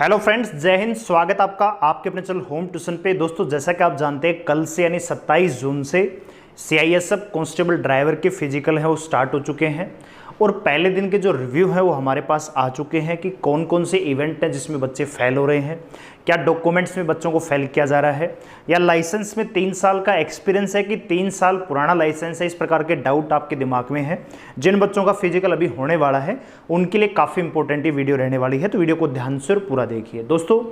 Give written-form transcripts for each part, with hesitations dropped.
Hello friends, जय हिंद। स्वागत आपका आपके अपने चैनल होम ट्यूशन पे। दोस्तों, जैसा कि आप जानते हैं, कल से यानी 27 जून से सीआईएसएफ कांस्टेबल ड्राइवर के फिजिकल है वो स्टार्ट हो चुके हैं और पहले दिन के जो रिव्यू है वो हमारे पास आ चुके हैं कि कौन कौन से इवेंट हैं जिसमें बच्चे फेल हो रहे हैं, क्या डॉक्यूमेंट्स में बच्चों को फेल किया जा रहा है, या लाइसेंस में 3 साल का एक्सपीरियंस है कि 3 साल पुराना लाइसेंस है। इस प्रकार के डाउट आपके दिमाग में है। जिन बच्चों का फिजिकल अभी होने वाला है उनके लिए काफ़ी इंपॉर्टेंट ये वीडियो रहने वाली है, तो वीडियो को ध्यान से और पूरा देखिए। दोस्तों,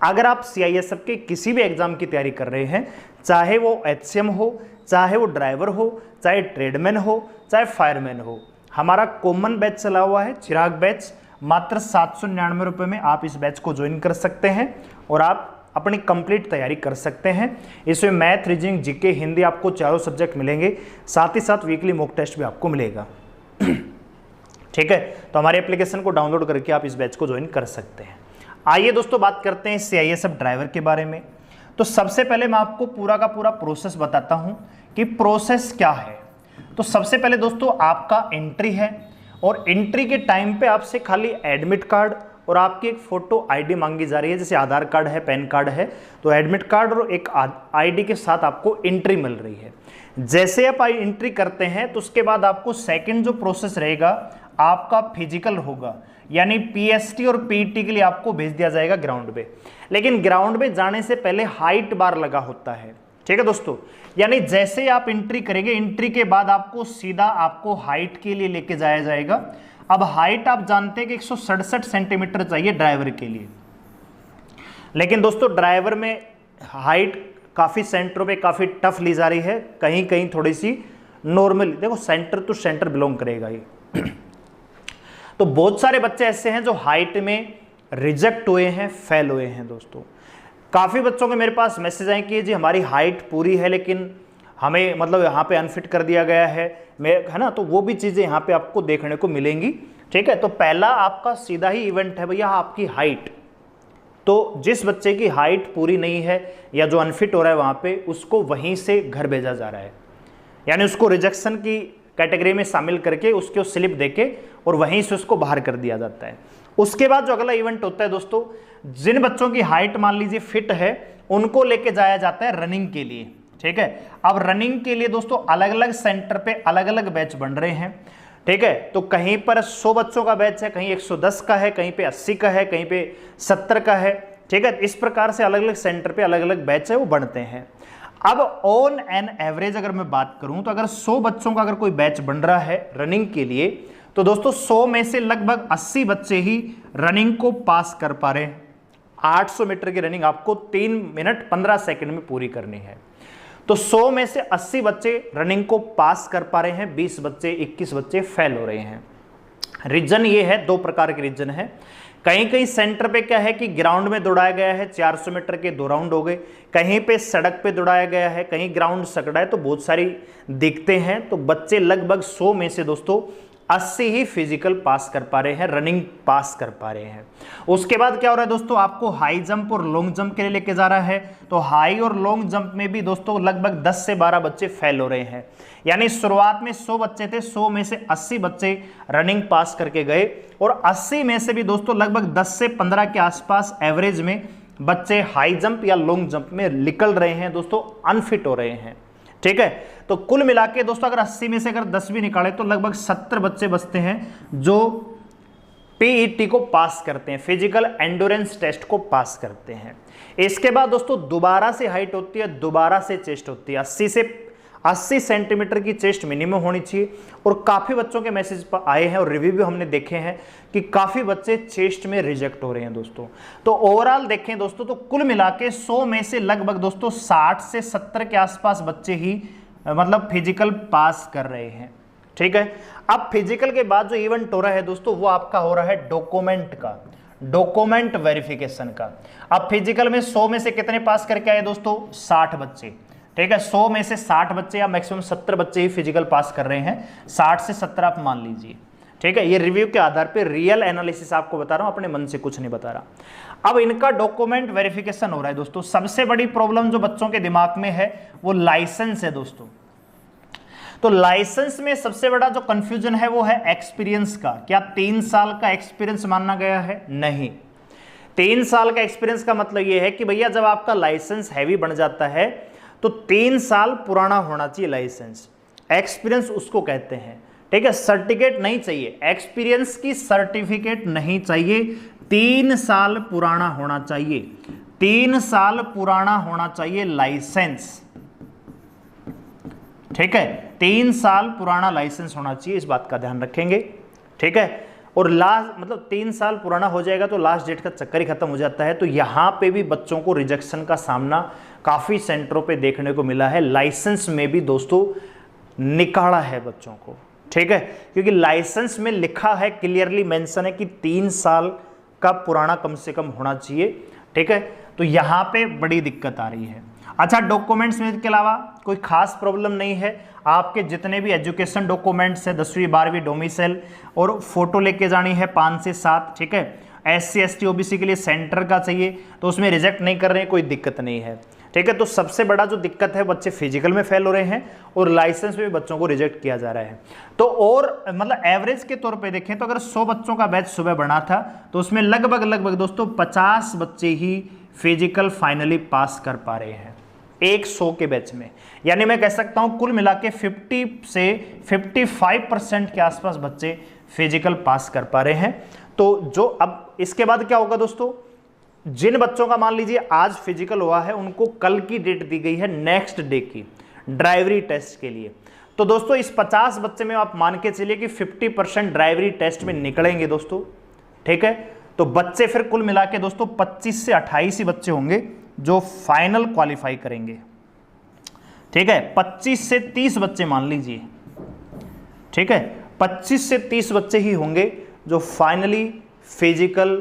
अगर आप सीआईएसएफ के किसी भी एग्जाम की तैयारी कर रहे हैं, चाहे वो एचसीएम हो, चाहे वो ड्राइवर हो, चाहे ट्रेडमैन हो, चाहे फायरमैन हो, हमारा कॉमन बैच चला हुआ है चिराग बैच। मात्र 799 रुपये में आप इस बैच को ज्वाइन कर सकते हैं और आप अपनी कंप्लीट तैयारी कर सकते हैं। इसमें मैथ, रीजनिंग, जीके, हिंदी आपको चारों सब्जेक्ट मिलेंगे, साथ ही साथ वीकली मॉक टेस्ट भी आपको मिलेगा। ठीक है, तो हमारे एप्लीकेशन को डाउनलोड करके आप इस बैच को ज्वाइन कर सकते हैं। आइए दोस्तों, बात करते हैं सीआईएसएफ ड्राइवर के बारे में। तो सबसे पहले मैं आपको पूरा का पूरा प्रोसेस बताता हूं कि प्रोसेस क्या है। तो सबसे पहले दोस्तों आपका एंट्री है और एंट्री के टाइम पे आपसे खाली एडमिट कार्ड और आपकी एक फोटो आईडी मांगी जा रही है। जैसे आधार कार्ड है, पैन कार्ड है, तो एडमिट कार्ड और एक आईडी के साथ आपको एंट्री मिल रही है। जैसे आप एंट्री करते हैं तो उसके बाद आपको सेकंड जो प्रोसेस रहेगा आपका फिजिकल होगा, यानी पीएसटी और पीटी के लिए आपको भेज दिया जाएगा ग्राउंड पे। लेकिन ग्राउंड पे जाने से पहले हाइट बार लगा होता है। ठीक है दोस्तों, यानी जैसे आप एंट्री करेंगे, एंट्री के बाद आपको सीधा आपको हाइट के लिए लेके जाया जाएगा। अब हाइट आप जानते हैं कि 167 सेंटीमीटर चाहिए ड्राइवर के लिए, लेकिन दोस्तों ड्राइवर में हाइट काफ़ी सेंटरों पे काफ़ी टफ ली जा रही है, कहीं कहीं थोड़ी सी नॉर्मल। देखो, सेंटर टू सेंटर बिलोंग करेगा ये। तो बहुत सारे बच्चे ऐसे हैं जो हाइट में रिजेक्ट हुए हैं, फेल हुए हैं। दोस्तों, काफ़ी बच्चों के मेरे पास मैसेज आए कि जी हमारी हाइट पूरी है लेकिन हमें मतलब यहाँ पे अनफिट कर दिया गया है ना। तो वो भी चीज़ें यहाँ पे आपको देखने को मिलेंगी। ठीक है, तो पहला आपका सीधा ही इवेंट है भैया आपकी हाइट। तो जिस बच्चे की हाइट पूरी नहीं है या जो अनफिट हो रहा है वहाँ पे, उसको वहीं से घर भेजा जा रहा है, यानी उसको रिजेक्शन की कैटेगरी में शामिल करके उसको स्लिप देके और वहीं से उसको बाहर कर दिया जाता है। उसके बाद जो अगला इवेंट होता है दोस्तों, जिन बच्चों की हाइट मान लीजिए फिट है उनको लेके जाया जाता है रनिंग के लिए। ठीक है, अब रनिंग के लिए दोस्तों अलग अलग सेंटर पे अलग अलग बैच बन रहे हैं। ठीक है, तो कहीं पर 100 बच्चों का बैच है, कहीं 110 का है, कहीं पे 80 का है, कहीं पे 70 का है। ठीक है, इस प्रकार से अलग अलग सेंटर पे अलग अलग बैच है वो बनते हैं। अब ऑन एन एवरेज अगर मैं बात करूं तो अगर 100 बच्चों का अगर कोई बैच बन रहा है रनिंग के लिए, तो दोस्तों 100 में से लगभग 80 बच्चे ही रनिंग को पास कर पा रहे हैं। 800 मीटर की रनिंग आपको 3 मिनट 15 सेकंड में पूरी करनी है। तो 100 में से 80 बच्चे रनिंग को पास कर पा रहे हैं, 20 बच्चे 21 बच्चे फेल हो रहे हैं। रीजन ये है, 2 प्रकार के रीजन है। कहीं कहीं सेंटर पे क्या है कि ग्राउंड में दौड़ाया गया है, 400 मीटर के 2 राउंड हो गए, कहीं पे सड़क पे दौड़ाया गया है, कहीं ग्राउंड सकड़ा है, तो बहुत सारी दिखते हैं। तो बच्चे लगभग 100 में से दोस्तों 80 ही फिजिकल पास कर पा रहे हैं, रनिंग पास कर पा रहे हैं। उसके बाद क्या हो रहा है दोस्तों, आपको हाई जंप और लॉन्ग जंप के लिए लेके जा रहा है। तो हाई और लॉन्ग जंप में भी दोस्तों लगभग 10 से 12 बच्चे फेल हो रहे हैं। यानी शुरुआत में 100 बच्चे थे, 100 में से 80 बच्चे रनिंग पास करके गए और 80 में से भी दोस्तों लगभग 10 से 15 के आसपास एवरेज में बच्चे हाई जंप या लॉन्ग जंप में निकल रहे हैं, दोस्तों अनफिट हो रहे हैं। ठीक है, तो कुल मिला के दोस्तों अगर 80 में से अगर 10 भी निकाले तो लगभग 70 बच्चे बचते हैं जो पीईटी को पास करते हैं, फिजिकल एंडोरेंस टेस्ट को पास करते हैं। इसके बाद दोस्तों दोबारा से हाइट होती है, दोबारा से चेस्ट होती है। 80 सेंटीमीटर की चेस्ट मिनिमम होनी चाहिए। और काफ़ी बच्चों के मैसेज आए हैं और रिव्यू भी हमने देखे हैं कि काफ़ी बच्चे चेस्ट में रिजेक्ट हो रहे हैं दोस्तों। तो ओवरऑल देखें दोस्तों, तो कुल मिला के 100 में से लगभग दोस्तों 60 से 70 के आसपास बच्चे ही मतलब फिजिकल पास कर रहे हैं। ठीक है, अब फिजिकल के बाद जो इवेंट हो रहा है दोस्तों, वो आपका हो रहा है डॉक्यूमेंट का, डॉक्यूमेंट वेरिफिकेशन का। अब फिजिकल में 100 में से कितने पास करके आए दोस्तों, 60 बच्चे। ठीक है, 100 में से 60 बच्चे या मैक्सिमम 70 बच्चे ही फिजिकल पास कर रहे हैं, 60 से 70 आप मान लीजिए। ठीक है, ये रिव्यू के आधार पे रियल एनालिसिस आपको बता रहा हूं, अपने मन से कुछ नहीं बता रहा। अब इनका डॉक्यूमेंट वेरिफिकेशन हो रहा है दोस्तों। सबसे बड़ी प्रॉब्लम जो बच्चों के दिमाग में है वो लाइसेंस है दोस्तों। तो लाइसेंस में सबसे बड़ा जो कंफ्यूजन है वो है एक्सपीरियंस का। क्या 3 साल का एक्सपीरियंस माना गया है? नहीं, 3 साल का एक्सपीरियंस का मतलब यह है कि भैया जब आपका लाइसेंस हैवी बन जाता है तो 3 साल पुराना होना चाहिए लाइसेंस, एक्सपीरियंस उसको कहते हैं, ठीक है। सर्टिफिकेट नहीं चाहिए, एक्सपीरियंस की सर्टिफिकेट नहीं चाहिए, 3 साल पुराना होना चाहिए, 3 साल पुराना होना चाहिए लाइसेंस, ठीक है। 3 साल पुराना लाइसेंस होना चाहिए, इस बात का ध्यान रखेंगे, ठीक है। और लास्ट मतलब 3 साल पुराना हो जाएगा तो लास्ट डेट का चक्कर ही खत्म हो जाता है। तो यहां पे भी बच्चों को रिजेक्शन का सामना काफी सेंटरों पे देखने को मिला है। लाइसेंस में भी दोस्तों निकाला है बच्चों को, ठीक है, क्योंकि लाइसेंस में लिखा है, क्लियरली मेंशन है कि 3 साल का पुराना कम से कम होना चाहिए, ठीक है। तो यहां पे बड़ी दिक्कत आ रही है। अच्छा, डॉक्यूमेंट्स में के अलावा कोई खास प्रॉब्लम नहीं है। आपके जितने भी एजुकेशन डॉक्यूमेंट्स है, 10वीं 12वीं डोमिसाइल और फोटो लेके जानी है 5 से 7, ठीक है। SC ST OBC के लिए सेंटर का चाहिए तो उसमें रिजेक्ट नहीं कर रहे हैं, कोई दिक्कत नहीं है, ठीक है। तो सबसे बड़ा जो दिक्कत है, बच्चे फिजिकल में फेल हो रहे हैं और लाइसेंस में भी बच्चों को रिजेक्ट किया जा रहा है। तो और मतलब एवरेज के तौर पे देखें तो अगर 100 बच्चों का बैच सुबह बना था तो उसमें लगभग दोस्तों 50 बच्चे ही फिजिकल फाइनली पास कर पा रहे हैं 100 के बैच में। यानी मैं कह सकता हूं कुल मिला के 50 से 55% के आसपास बच्चे फिजिकल पास कर पा रहे हैं। तो जो अब इसके बाद क्या होगा दोस्तों, जिन बच्चों का मान लीजिए आज फिजिकल हुआ है उनको कल की डेट दी गई है नेक्स्ट डे की ड्राइवरी टेस्ट के लिए। तो दोस्तों इस 50 बच्चे में आप मान के चलिए कि 50% ड्राइवरी टेस्ट में निकलेंगे दोस्तों, ठीक है। तो बच्चे फिर कुल मिला के दोस्तों 25 से 28 ही बच्चे होंगे जो फाइनल क्वालिफाई करेंगे, ठीक है। 25 से 30 बच्चे मान लीजिए, ठीक है, 25 से 30 बच्चे ही होंगे जो फाइनली फिजिकल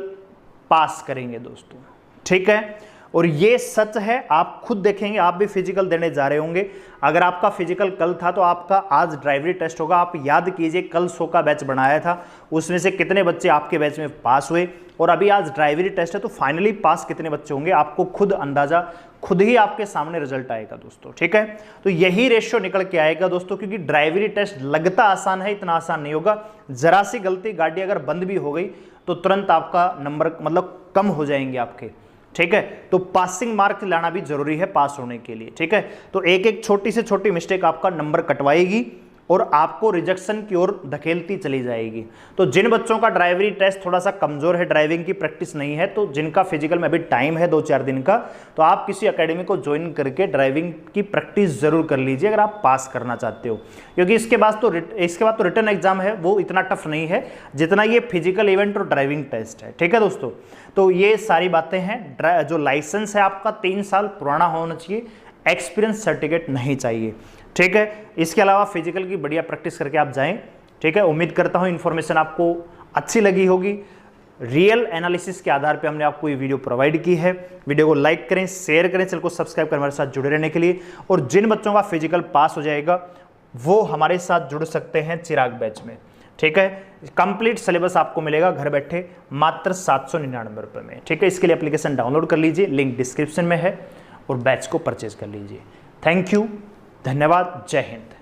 पास करेंगे दोस्तों, ठीक है। और ये सच है, आप खुद देखेंगे, आप भी फिजिकल देने जा रहे होंगे। अगर आपका फिजिकल कल था तो आपका आज ड्राइवरी टेस्ट होगा। आप याद कीजिए कल 100 का बैच बनाया था, उसमें से कितने बच्चे आपके बैच में पास हुए, और अभी आज ड्राइवरी टेस्ट है तो फाइनली पास कितने बच्चे होंगे, आपको खुद अंदाजा, खुद ही आपके सामने रिजल्ट आएगा दोस्तों, ठीक है। तो यही रेशियो निकल के आएगा दोस्तों, क्योंकि ड्राइवरी टेस्ट लगता आसान है, इतना आसान नहीं होगा। जरा सी गलती, गाड़ी अगर बंद भी हो गई तो तुरंत आपका नंबर मतलब कम हो जाएंगे आपके, ठीक है। तो पासिंग मार्क लाना भी जरूरी है पास होने के लिए, ठीक है। तो एक एक छोटी से छोटी मिस्टेक आपका नंबर कटवाएगी और आपको रिजेक्शन की ओर धकेलती चली जाएगी। तो जिन बच्चों का ड्राइवरी टेस्ट थोड़ा सा कमजोर है, ड्राइविंग की प्रैक्टिस नहीं है, तो जिनका फिजिकल में अभी टाइम है 2-4 दिन का, तो आप किसी एकेडमी को ज्वाइन करके ड्राइविंग की प्रैक्टिस जरूर कर लीजिए अगर आप पास करना चाहते हो। क्योंकि इसके बाद तो रिटर्न एग्जाम है, वो इतना टफ नहीं है जितना ये फिजिकल इवेंट और ड्राइविंग टेस्ट है, ठीक है दोस्तों। तो ये सारी बातें हैं। जो लाइसेंस है आपका 3 साल पुराना होना चाहिए, एक्सपीरियंस सर्टिफिकेट नहीं चाहिए, ठीक है। इसके अलावा फिजिकल की बढ़िया प्रैक्टिस करके आप जाएं, ठीक है। उम्मीद करता हूं इन्फॉर्मेशन आपको अच्छी लगी होगी। रियल एनालिसिस के आधार पे हमने आपको ये वीडियो प्रोवाइड की है। वीडियो को लाइक करें, शेयर करें, चैनल को सब्सक्राइब कर हमारे साथ जुड़े रहने के लिए। और जिन बच्चों का फिजिकल पास हो जाएगा वो हमारे साथ जुड़ सकते हैं चिराग बैच में, ठीक है। कंप्लीट सिलेबस आपको मिलेगा घर बैठे मात्र 799 रुपये में, ठीक है। इसके लिए एप्लीकेशन डाउनलोड कर लीजिए, लिंक डिस्क्रिप्शन में है, और बैच को परचेज कर लीजिए। थैंक यू, धन्यवाद, जय हिंद।